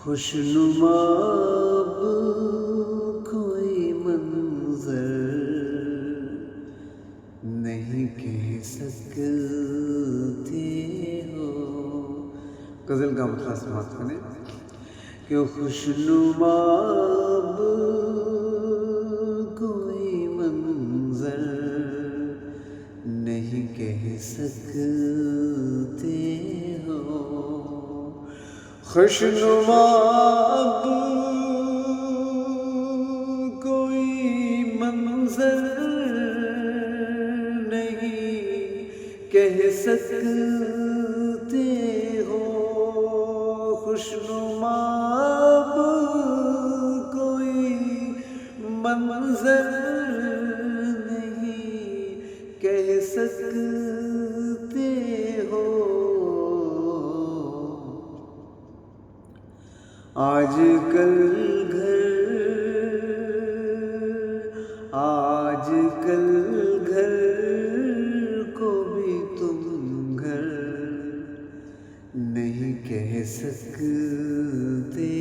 خوشنما کوئی منظر نہیں کہہ سکتے ہو. غزل کا مطلب سماعت کریں کہ خوشنما کوئی منظر نہیں کہہ سکتے ہو. خوشنما کوئی منظر نہیں کہہ سکتے ہو. خوشنما کوئی منظر نہیں کہہ سکتے ہو. آج کل گھر کو بھی تم گھر نہیں کہہ سکتے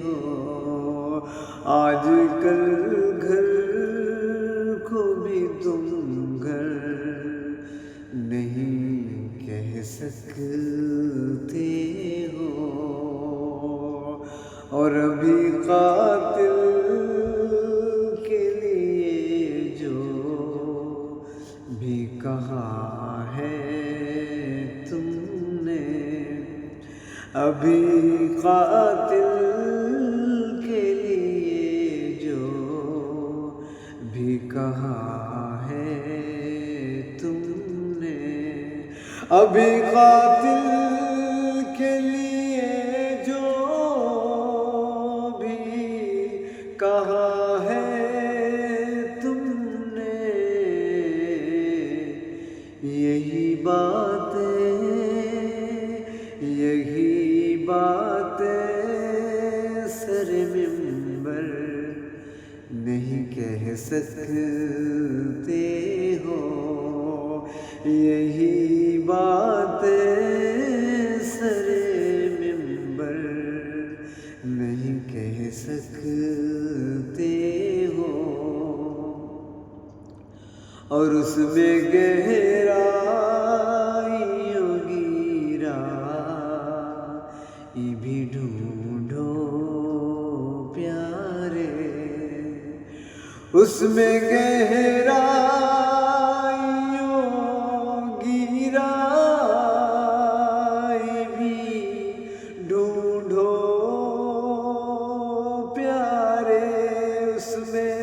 ہو. آج کل گھر کو بھی تم گھر نہیں کہہ سکتے ہو. اور ابھی قاتل کے لیے جو بھی کہا ہے تم نے، ابھی قاتل کے لیے جو بھی کہا ہے تم نے، ابھی قاتل کے لیے کہا ہے تم نے. یہی باتیں سر منبر نہیں کہہ سکتے ہو. یہی باتیں سر منبر نہیں کہہ سکتے ہو. اور اس میں گہرائی بھی ڈھونڈو پیارے. اس میں گہرائی بھی ڈھونڈو پیارے. اس میں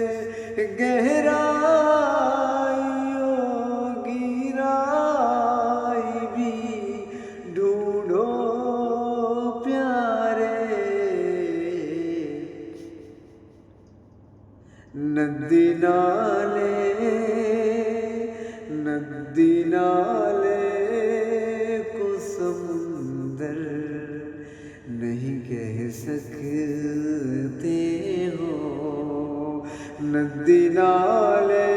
گہرائی بھی ڈھونڈو پیارے. ندی نالے کو سمندر نہیں کہہ سکتے ہو. ندی نالے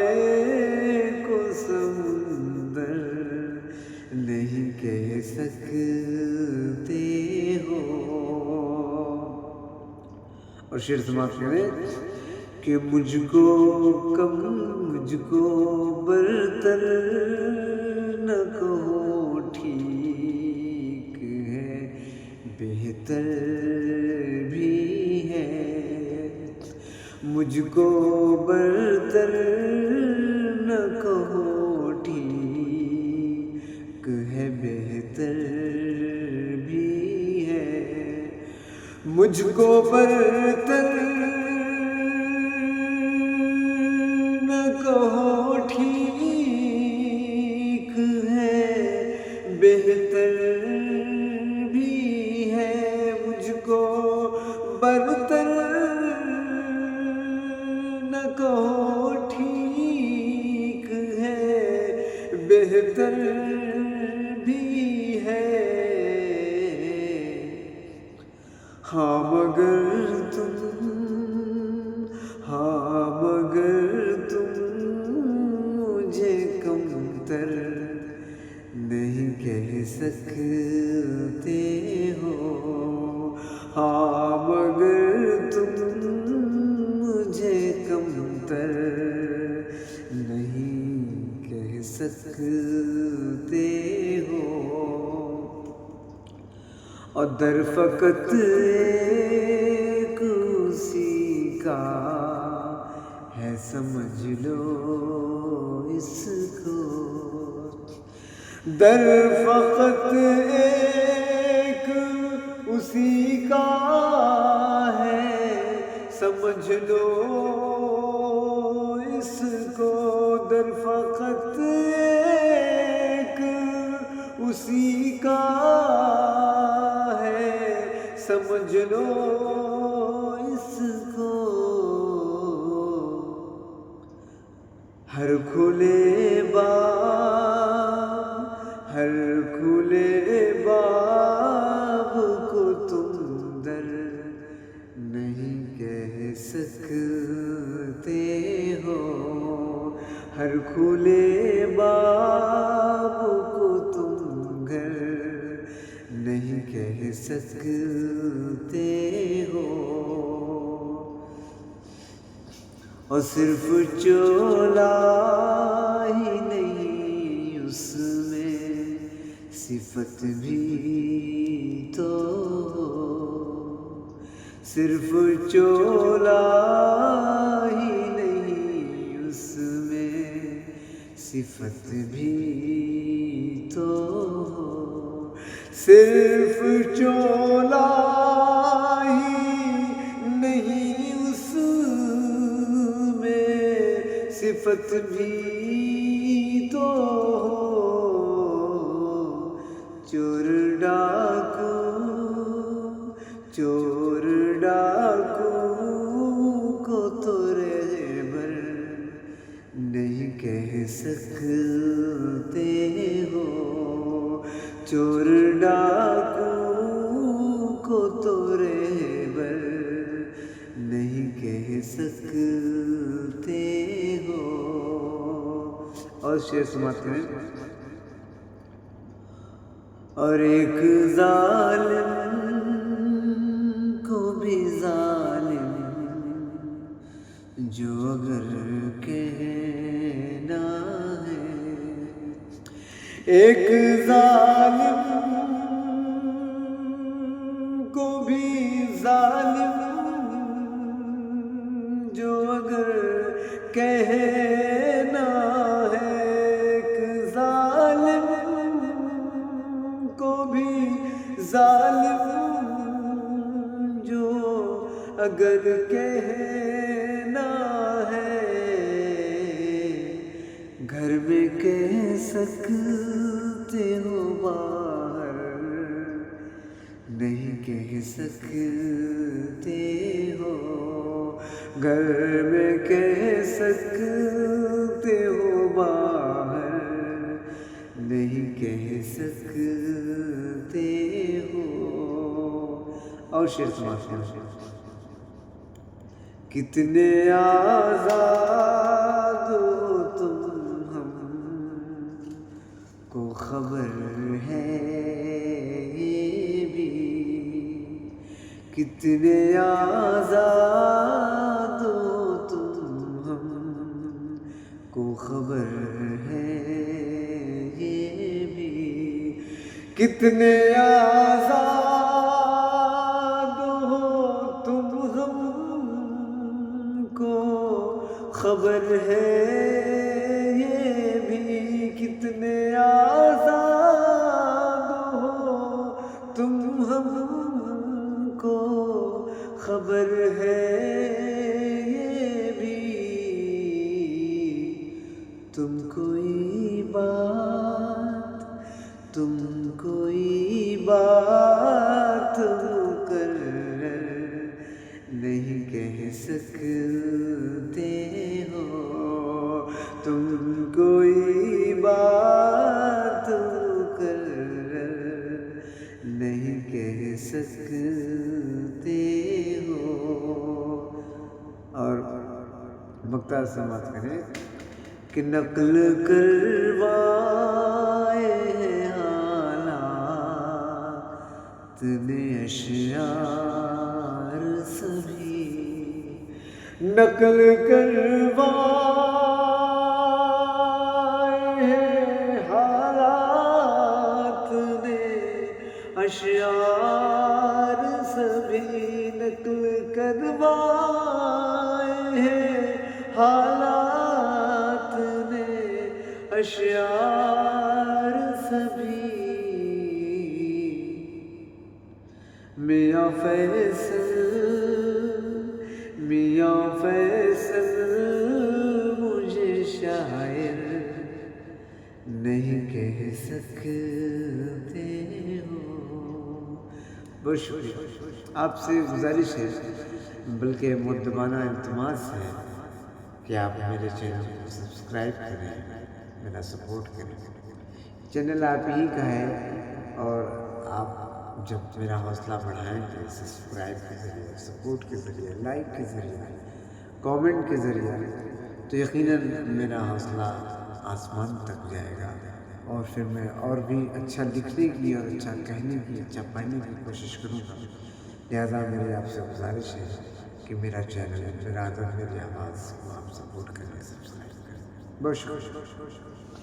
کو سمندر نہیں کہہ سکتے ہو. اور شعر سماعت کریں کہ مجھ کو برتر نہ کہو ٹھیک ہے بہتر بھی ہے. مجھ کو برتر نہ کہو ٹھیک ہے بہتر بھی ہے. مجھ کو برتر کہو ٹھیک ہے بہتر بھی ہے. مجھ کو برتر نہ کہو ٹھیک ہے بہتر بھی ہے. ہاں مگر تم مجھے کمتر نہیں کہہ سکتے ہو. ہاں سکتے ہو، اور در فقط ایک اسی کا ہے، سمجھ لو اس کو، در فقط ایک اسی کا ہے، سمجھ لو اس کو، در فقط ایک اسی کا ہے، سمجھ لو اس کو، ہر کھلے باب کو تم در نہیں کہہ سکتے ہو، ہر کھلے باب کو تم گھر نہیں کہہ سکتے ہو، اور صرف چولا ہی نہیں، اس میں صفت بھی تو ہو، صرف چولا ہی نہیں، اس میں صفت بھی تو ہو، صرف چولا ہی نہیں، اس میں صفت بھی تو ہو، چور ڈاکو کو تو رہبر نہیں کہہ سکتے ہو، چور ڈاکو کو تو رہبر نہیں کہہ سکتے ہو، اور شعر سماعت کریں، اور ایک ظالم کو بھی ظالم جو اگر کہنا ہے، ایک ظالم کو بھی ظالم جو اگر کہنا ہے، ایک ظالم کو بھی ظالم جو اگر کہنا ہے، گھر میں کہہ سکتے ہو، باہر نہیں کہہ سکتے ہو، گھر میں کہہ سکتے ہو، باہر نہیں کہہ سکتے ہو، اور شعر سماعت کریں، کتنے آزاد ہو تم، ہم کو خبر ہے یہ بھی، کتنے آزاد ہو تم، ہم کو خبر ہے یہ بھی، کتنے آزاد ہو تم، ہم کو خبر ہے یہ بھی، کتنے آزاد ہو تم، ہم کو خبر ہے یہ بھی، تم کوئی بات مقرر نہیں کہہ سکتے ہو، تم کوئی بات مقرر نہیں کہہ سکتے ہو، اور مختار سماعت کریں کہ نقل کروائے حالات نے اشعار سبھی، نقل کروائے اشعار سبھی نقل کروائے ہیں حالات نے، اشعار سبھی میاں فیصل مجھے شاعر نہیں کہہ سکتے ہو۔ بہت شکریہ، آپ سے گزارش ہے بلکہ مؤدبانہ التماس ہے کہ آپ میرے چینل کو سبسکرائب کریں، میرا سپورٹ کریں۔ چینل آپ ہی کا ہے اور آپ جب میرا حوصلہ بڑھائیں گے سبسکرائب کے ذریعے، سپورٹ کے ذریعے، لائک کے ذریعے، کامنٹ کے ذریعے، تو یقیناً میرا حوصلہ آسمان تک جائے گا اور پھر میں اور بھی اچھا لکھنے کی اور اچھا کہنے کی، اچھا پڑھنے کی کوشش کروں گا۔ لہٰذا میری آپ سے گزارش ہے کہ میرا چینل، میرا ادب، میری آواز کو آپ سپورٹ کریں، سبسکرائب کریں۔ بہت شکریہ۔